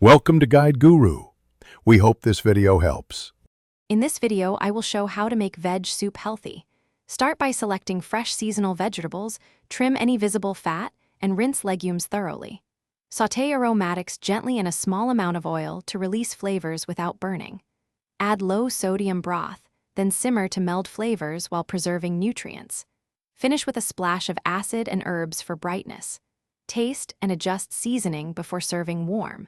Welcome to Guide Guru. We hope this video helps. In this video, I will show how to make veg soup healthy. Start by selecting fresh seasonal vegetables, trim any visible fat, and rinse legumes thoroughly. Sauté aromatics gently in a small amount of oil to release flavors without burning. Add low-sodium broth, then simmer to meld flavors while preserving nutrients. Finish with a splash of acid and herbs for brightness. Taste and adjust seasoning before serving warm.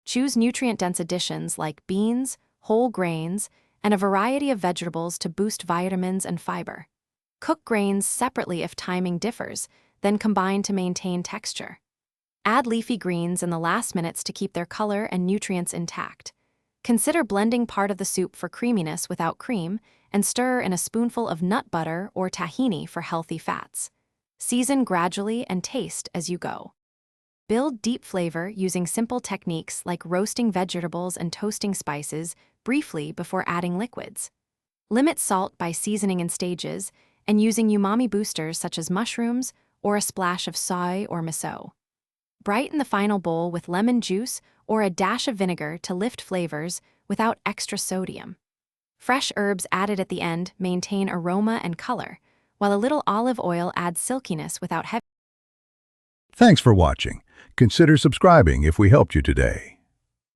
Choose nutrient-dense additions like beans, whole grains, and a variety of vegetables to boost vitamins and fiber. Cook grains separately if timing differs, then combine to maintain texture. Add leafy greens in the last minutes to keep their color and nutrients intact. Consider blending part of the soup for creaminess without cream, and stir in a spoonful of nut butter or tahini for healthy fats. Season gradually and taste as you go. Build deep flavor using simple techniques like roasting vegetables and toasting spices briefly before adding liquids. Limit salt by seasoning in stages and using umami boosters such as mushrooms or a splash of soy or miso. Brighten the final bowl with lemon juice or a dash of vinegar to lift flavors without extra sodium. Fresh herbs added at the end maintain aroma and color, while a little olive oil adds silkiness without heavy. Thanks for watching. Consider subscribing if we helped you today.